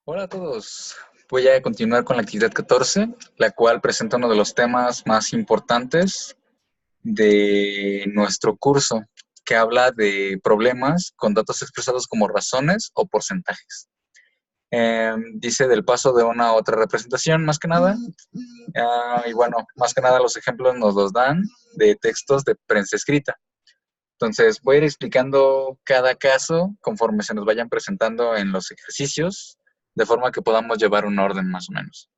Hola a todos. Voy a continuar con la actividad 14, la cual presenta uno de los temas más importantes de nuestro curso, que habla de problemas con datos expresados como razones o porcentajes. Dice del paso de una a otra representación, más que nada. Y bueno, más que nada los ejemplos nos los dan de textos de prensa escrita. Entonces, voy a ir explicando cada caso conforme se nos vayan presentando en los ejercicios, de forma que podamos llevar un orden más o menos.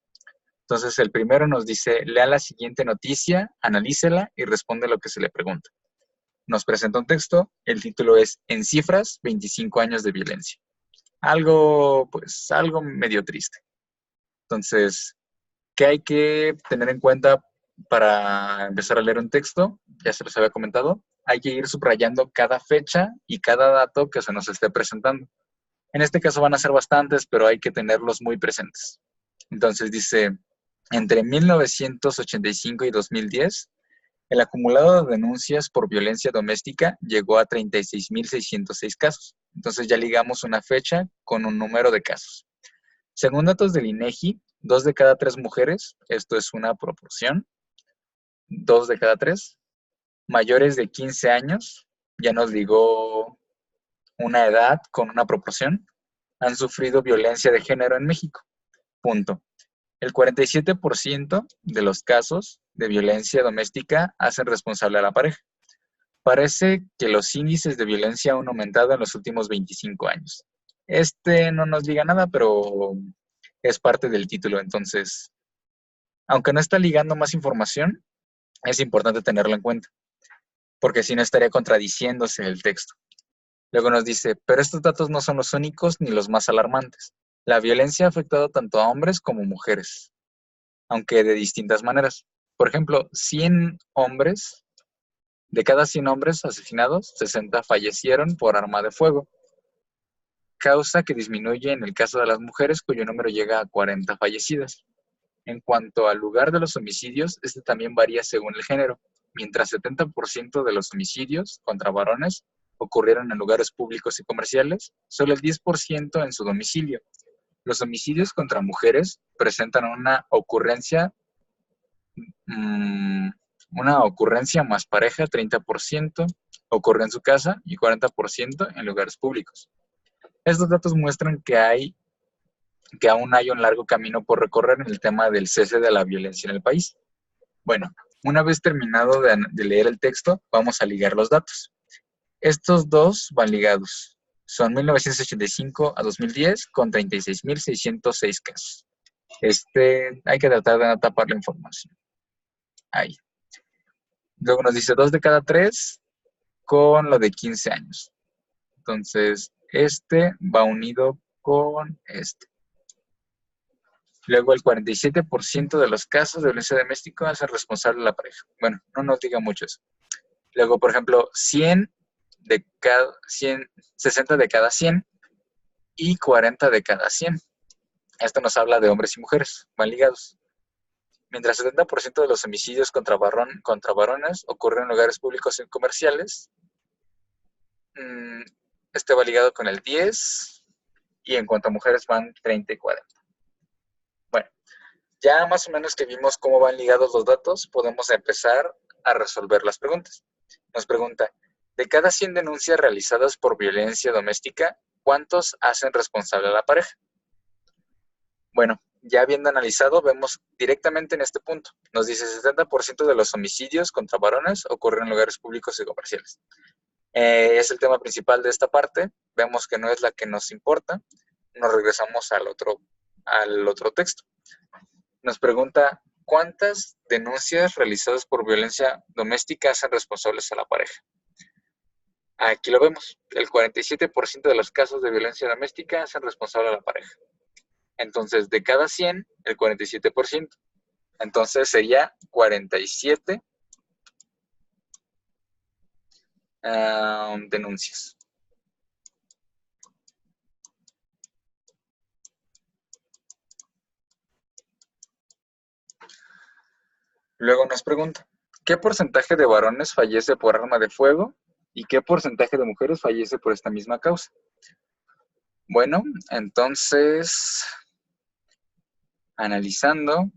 Entonces, el primero nos dice, lea la siguiente noticia, analícela y responde lo que se le pregunta. Nos presenta un texto, el título es En cifras, 25 años de violencia. Algo medio triste. Entonces, ¿qué hay que tener en cuenta para empezar a leer un texto? Ya se los había comentado. Hay que ir subrayando cada fecha y cada dato que se nos esté presentando. En este caso van a ser bastantes, pero hay que tenerlos muy presentes. Entonces dice, entre 1985 y 2010, el acumulado de denuncias por violencia doméstica llegó a 36.606 casos. Entonces ya ligamos una fecha con un número de casos. Según datos del INEGI, 2 de cada 3 mujeres, esto es una proporción, 2 de cada 3, mayores de 15 años, ya nos digo una edad con una proporción, han sufrido violencia de género en México. Punto. El 47% de los casos de violencia doméstica hacen responsable a la pareja. Parece que los índices de violencia han aumentado en los últimos 25 años. Este no nos diga nada, pero es parte del título, entonces, aunque no está ligando más información, es importante tenerlo en cuenta, porque si no estaría contradiciéndose el texto. Luego nos dice, pero estos datos no son los únicos ni los más alarmantes. La violencia ha afectado tanto a hombres como mujeres, aunque de distintas maneras. Por ejemplo, 100 hombres, de cada 100 hombres asesinados, 60 fallecieron por arma de fuego, causa que disminuye en el caso de las mujeres, cuyo número llega a 40 fallecidas. En cuanto al lugar de los homicidios, este también varía según el género, mientras 70% de los homicidios contra varones ocurrieron en lugares públicos y comerciales, solo el 10% en su domicilio. Los homicidios contra mujeres presentan una ocurrencia más pareja, 30% ocurre en su casa y 40% en lugares públicos. Estos datos muestran que aún hay un largo camino por recorrer en el tema del cese de la violencia en el país. Bueno, una vez terminado de leer el texto, vamos a ligar los datos. Estos dos van ligados. Son 1985 a 2010 con 36.606 casos. Hay que tratar de no tapar la información. Ahí. Luego nos dice 2 de cada 3 con lo de 15 años. Entonces, este va unido con este. Luego, el 47% de los casos de violencia doméstica hacen responsable a la pareja. Bueno, no nos diga mucho eso. Luego, por ejemplo, 60 de cada 100 y 40 de cada 100. Esto nos habla de hombres y mujeres, van ligados. Mientras 70% de los homicidios contra varones ocurren en lugares públicos y comerciales, este va ligado con el 10, y en cuanto a mujeres van 30 y 40. Bueno, ya más o menos que vimos cómo van ligados los datos, podemos empezar a resolver las preguntas. Nos pregunta, de cada 100 denuncias realizadas por violencia doméstica, ¿cuántos hacen responsable a la pareja? Bueno, ya habiendo analizado, vemos directamente en este punto. Nos dice 70% de los homicidios contra varones ocurren en lugares públicos y comerciales. Es el tema principal de esta parte. Vemos que no es la que nos importa. Nos regresamos al otro texto. Nos pregunta, ¿cuántas denuncias realizadas por violencia doméstica hacen responsables a la pareja? Aquí lo vemos. El 47% de los casos de violencia doméstica hacen responsable a la pareja. Entonces, de cada 100, el 47%. Entonces, sería 47 denuncias. Luego nos pregunta, ¿qué porcentaje de varones fallece por arma de fuego y qué porcentaje de mujeres fallece por esta misma causa? Bueno, entonces, analizando,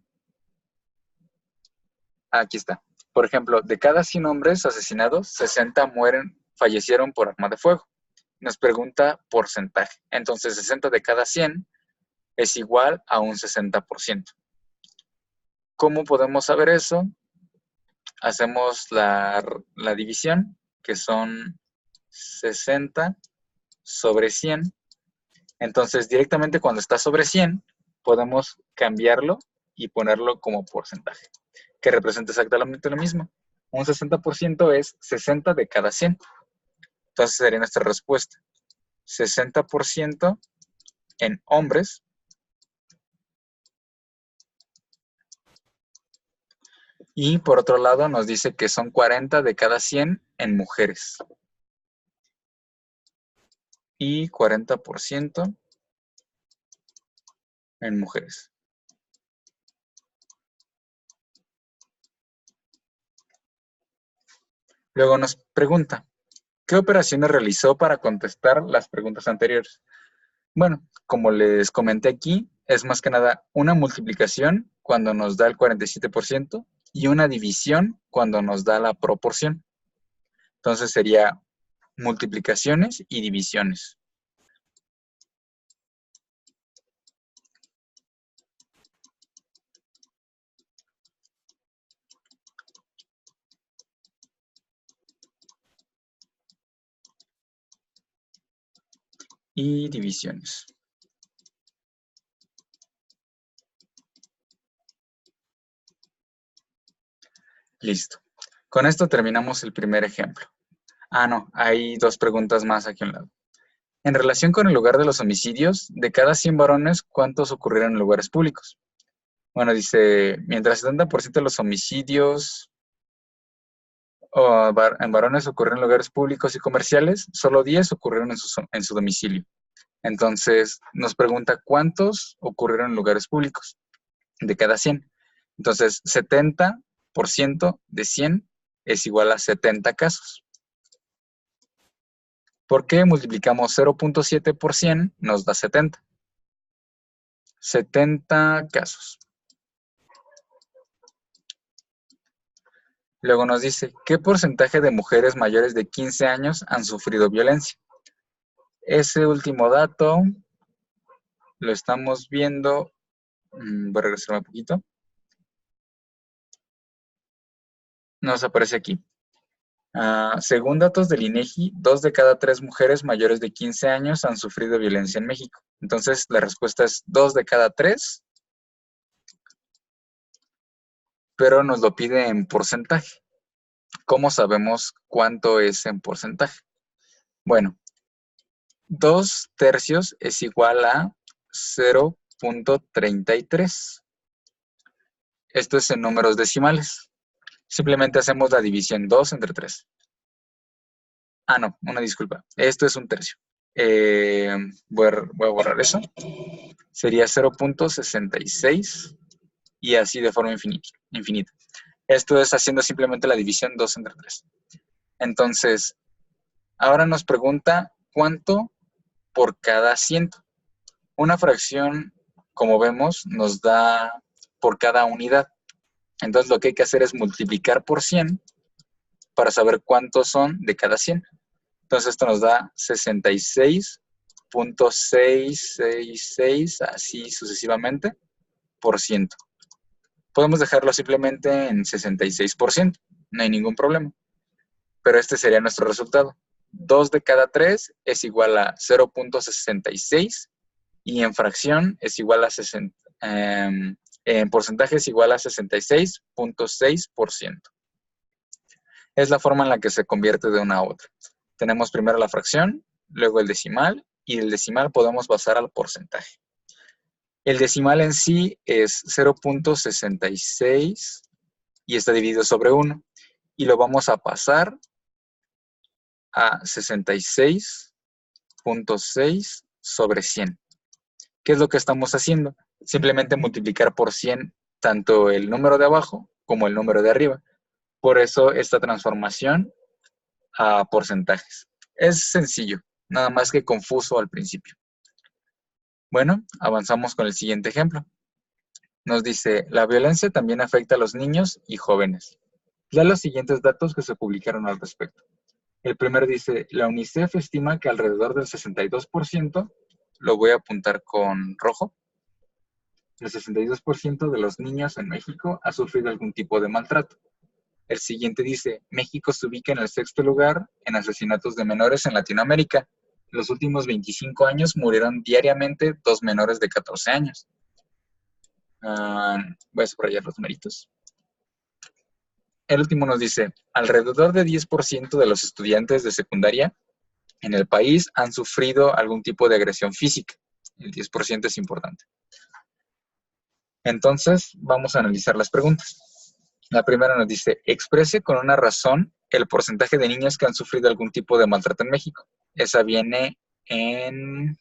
aquí está. Por ejemplo, de cada 100 hombres asesinados, 60 fallecieron por arma de fuego. Nos pregunta porcentaje. Entonces, 60 de cada 100 es igual a un 60%. ¿Cómo podemos saber eso? Hacemos la división, que son 60 sobre 100. Entonces, directamente cuando está sobre 100, podemos cambiarlo y ponerlo como porcentaje, que representa exactamente lo mismo. Un 60% es 60 de cada 100. Entonces, sería nuestra respuesta. 60% en hombres y por otro lado nos dice que son 40 de cada 100 en mujeres y 40% en mujeres. Luego nos pregunta, ¿qué operaciones realizó para contestar las preguntas anteriores? Bueno, como les comenté aquí, es más que nada una multiplicación cuando nos da el 47% y una división cuando nos da la proporción. Entonces sería multiplicaciones y divisiones. Y divisiones. Listo. Con esto terminamos el primer ejemplo. Ah, no, hay dos preguntas más aquí a un lado. En relación con el lugar de los homicidios, de cada 100 varones, ¿cuántos ocurrieron en lugares públicos? Bueno, dice, mientras el 70% de los homicidios en varones ocurrieron en lugares públicos y comerciales, solo 10 ocurrieron en su domicilio. Entonces, nos pregunta cuántos ocurrieron en lugares públicos de cada 100. Entonces, 70% de 100 es igual a 70 casos. ¿Por qué multiplicamos 0.7 por 100? Nos da 70. 70 casos. Luego nos dice, ¿qué porcentaje de mujeres mayores de 15 años han sufrido violencia? Ese último dato lo estamos viendo. Voy a regresar un poquito. Nos aparece aquí. Según datos del INEGI, 2 de cada 3 mujeres mayores de 15 años han sufrido violencia en México. Entonces, la respuesta es 2 de cada 3, pero nos lo pide en porcentaje. ¿Cómo sabemos cuánto es en porcentaje? Bueno, 2 tercios es igual a 0.33. Esto es en números decimales. Simplemente hacemos la división 2 entre 3. Ah, no, una disculpa. Esto es un tercio. Voy a borrar eso. Sería 0.66 y así de forma infinita. Esto es haciendo simplemente la división 2 entre 3. Entonces, ahora nos pregunta cuánto por cada ciento. Una fracción, como vemos, nos da por cada unidad. Entonces, lo que hay que hacer es multiplicar por 100 para saber cuántos son de cada 100. Entonces, esto nos da 66.666, así sucesivamente, por ciento. Podemos dejarlo simplemente en 66%, no hay ningún problema. Pero este sería nuestro resultado. 2 de cada 3 es igual a 0.66 y en fracción es igual a 60, en porcentaje es igual a 66.6%. Es la forma en la que se convierte de una a otra. Tenemos primero la fracción, luego el decimal, y del decimal podemos pasar al porcentaje. El decimal en sí es 0.66 y está dividido sobre 1. Y lo vamos a pasar a 66.6 sobre 100. ¿Qué es lo que estamos haciendo? Simplemente multiplicar por 100 tanto el número de abajo como el número de arriba. Por eso esta transformación a porcentajes. Es sencillo, nada más que confuso al principio. Bueno, avanzamos con el siguiente ejemplo. Nos dice, la violencia también afecta a los niños y jóvenes. Ya los siguientes datos que se publicaron al respecto. El primero dice, la UNICEF estima que alrededor del 62%, lo voy a apuntar con rojo, el 62% de los niños en México ha sufrido algún tipo de maltrato. El siguiente dice, México se ubica en el sexto lugar en asesinatos de menores en Latinoamérica. En los últimos 25 años murieron diariamente 2 menores de 14 años. Voy a subrayar los numeritos. El último nos dice, alrededor de 10% de los estudiantes de secundaria en el país han sufrido algún tipo de agresión física. El 10% es importante. Entonces, vamos a analizar las preguntas. La primera nos dice, exprese con una razón el porcentaje de niños que han sufrido algún tipo de maltrato en México. Esa viene en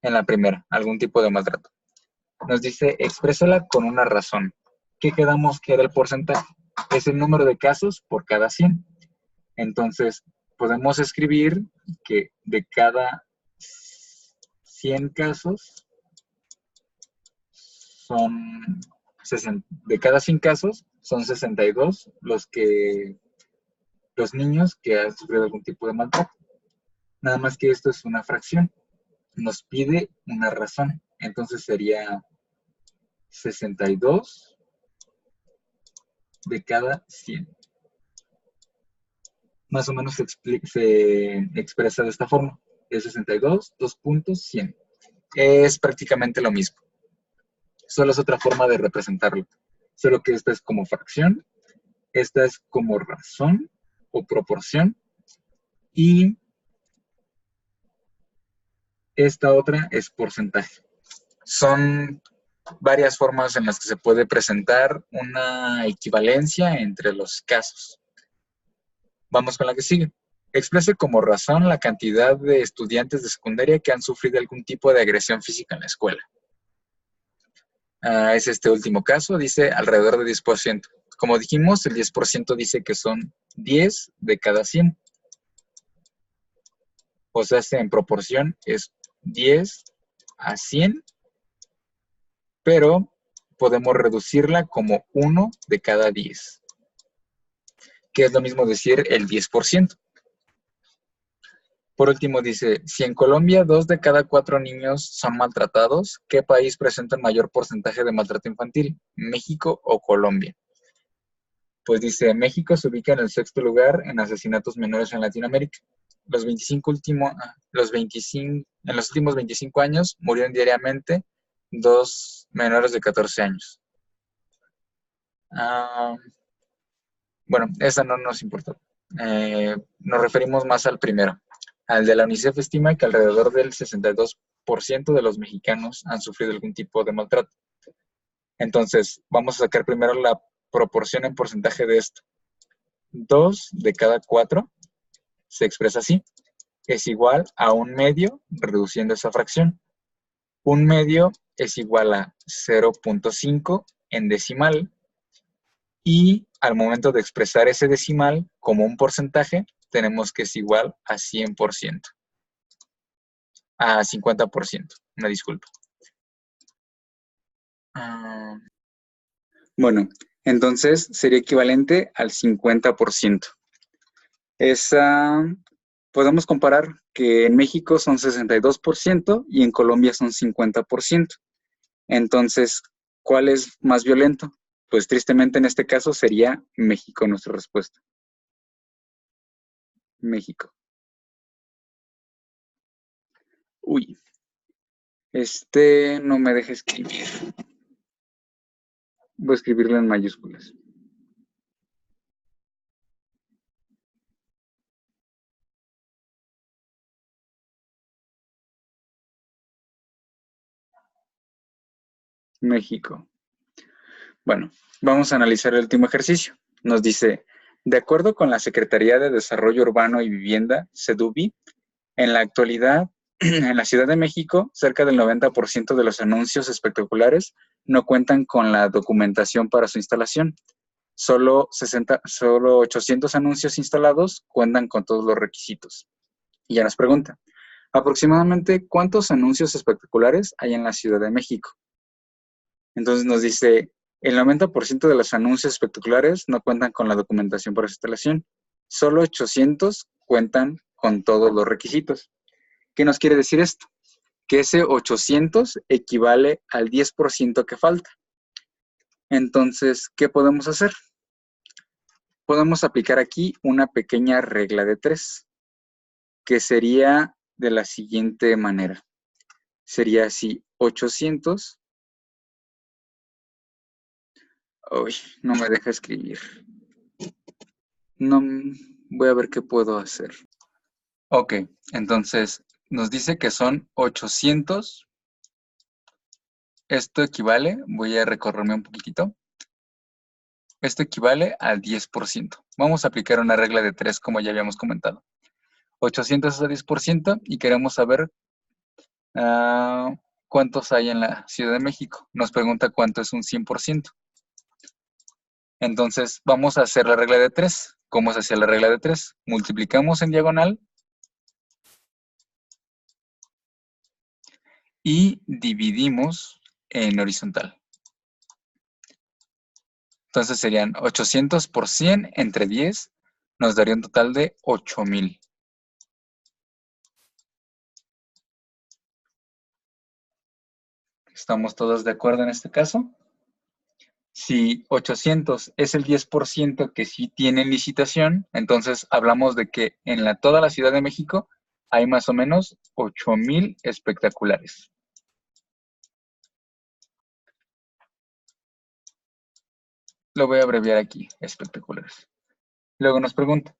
la primera, algún tipo de maltrato. Nos dice, exprésala con una razón. ¿Qué quedamos que era el porcentaje? Es el número de casos por cada 100. Entonces, podemos escribir que de cada 100 casos son 60, de cada 100 casos son 62 los niños que han sufrido algún tipo de maltrato. Nada más que esto es una fracción. Nos pide una razón. Entonces sería 62 de cada 100. Más o menos se expresa de esta forma. Es 62, 2 puntos, 100. Es prácticamente lo mismo. Solo es otra forma de representarlo. Solo que esta es como fracción, esta es como razón o proporción, y esta otra es porcentaje. Son varias formas en las que se puede presentar una equivalencia entre los casos. Vamos con la que sigue. Exprese como razón la cantidad de estudiantes de secundaria que han sufrido algún tipo de agresión física en la escuela. Es este último caso, dice alrededor de 10%. Como dijimos, el 10% dice que son 10 de cada 100. O sea, en proporción es 10 a 100, pero podemos reducirla como 1 de cada 10, que es lo mismo decir el 10%. Por último dice, si en Colombia 2 de cada 4 niños son maltratados, ¿qué país presenta el mayor porcentaje de maltrato infantil? ¿México o Colombia? Pues dice, México se ubica en el sexto lugar en asesinatos menores en Latinoamérica. En los últimos 25 años murieron diariamente 2 menores de 14 años. Bueno, esa no nos importa. Nos referimos más al primero. Al de la UNICEF estima que alrededor del 62% de los mexicanos han sufrido algún tipo de maltrato. Entonces, vamos a sacar primero la proporción en porcentaje de esto. 2 de cada 4 se expresa así. Es igual a 1/2 reduciendo esa fracción. 1/2 es igual a 0.5 en decimal. Y al momento de expresar ese decimal como un porcentaje, tenemos que es igual a 100%. A 50%, una disculpa. Bueno, entonces sería equivalente al 50%. Podemos comparar que en México son 62% y en Colombia son 50%. Entonces, ¿cuál es más violento? Pues tristemente en este caso sería México nuestra respuesta. México. Uy, no me deja escribir. Voy a escribirlo en mayúsculas. México. Bueno, vamos a analizar el último ejercicio. Nos dice, de acuerdo con la Secretaría de Desarrollo Urbano y Vivienda, SEDUBI, en la actualidad, en la Ciudad de México, cerca del 90% de los anuncios espectaculares no cuentan con la documentación para su instalación. Solo 800 anuncios instalados cuentan con todos los requisitos. Y ya nos pregunta, Aproximadamente, ¿cuántos anuncios espectaculares hay en la Ciudad de México? Entonces nos dice, el 90% de los anuncios espectaculares no cuentan con la documentación por instalación. Solo 800 cuentan con todos los requisitos. ¿Qué nos quiere decir esto? Que ese 800 equivale al 10% que falta. Entonces, ¿qué podemos hacer? Podemos aplicar aquí una pequeña regla de 3, que sería de la siguiente manera. Sería así, 800. Uy, no me deja escribir. No, voy a ver qué puedo hacer. Ok, entonces nos dice que son 800. Esto equivale, voy a recorrerme un poquitito. Esto equivale al 10%. Vamos a aplicar una regla de 3 como ya habíamos comentado. 800 es el 10% y queremos saber cuántos hay en la Ciudad de México. Nos pregunta cuánto es un 100%. Entonces vamos a hacer la regla de 3. ¿Cómo se hacía la regla de 3? Multiplicamos en diagonal y dividimos en horizontal. Entonces serían 800 por 100 entre 10, nos daría un total de 8000. ¿Estamos todos de acuerdo en este caso? Si 800 es el 10% que sí tiene licitación, entonces hablamos de que en toda la Ciudad de México hay más o menos 8000 espectaculares. Lo voy a abreviar aquí, espectaculares. Luego nos pregunta,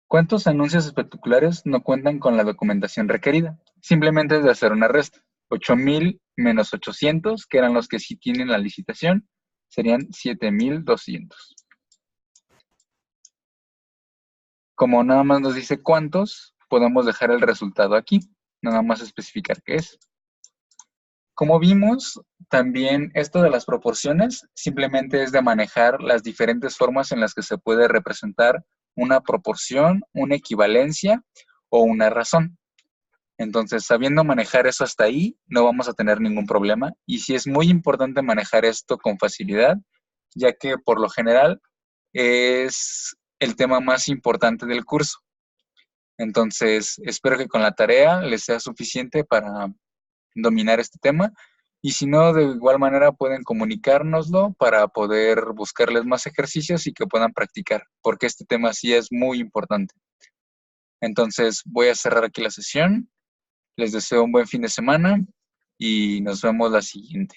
¿cuántos anuncios espectaculares no cuentan con la documentación requerida? Simplemente es de hacer una resta. 8000 menos 800, que eran los que sí tienen la licitación, serían 7200. Como nada más nos dice cuántos, podemos dejar el resultado aquí. Nada más especificar qué es. Como vimos, también esto de las proporciones simplemente es de manejar las diferentes formas en las que se puede representar una proporción, una equivalencia o una razón. Entonces, sabiendo manejar eso hasta ahí, no vamos a tener ningún problema. Y sí es muy importante manejar esto con facilidad, ya que por lo general es el tema más importante del curso. Entonces, espero que con la tarea les sea suficiente para dominar este tema. Y si no, de igual manera pueden comunicárnoslo para poder buscarles más ejercicios y que puedan practicar, porque este tema sí es muy importante. Entonces, voy a cerrar aquí la sesión. Les deseo un buen fin de semana y nos vemos la siguiente.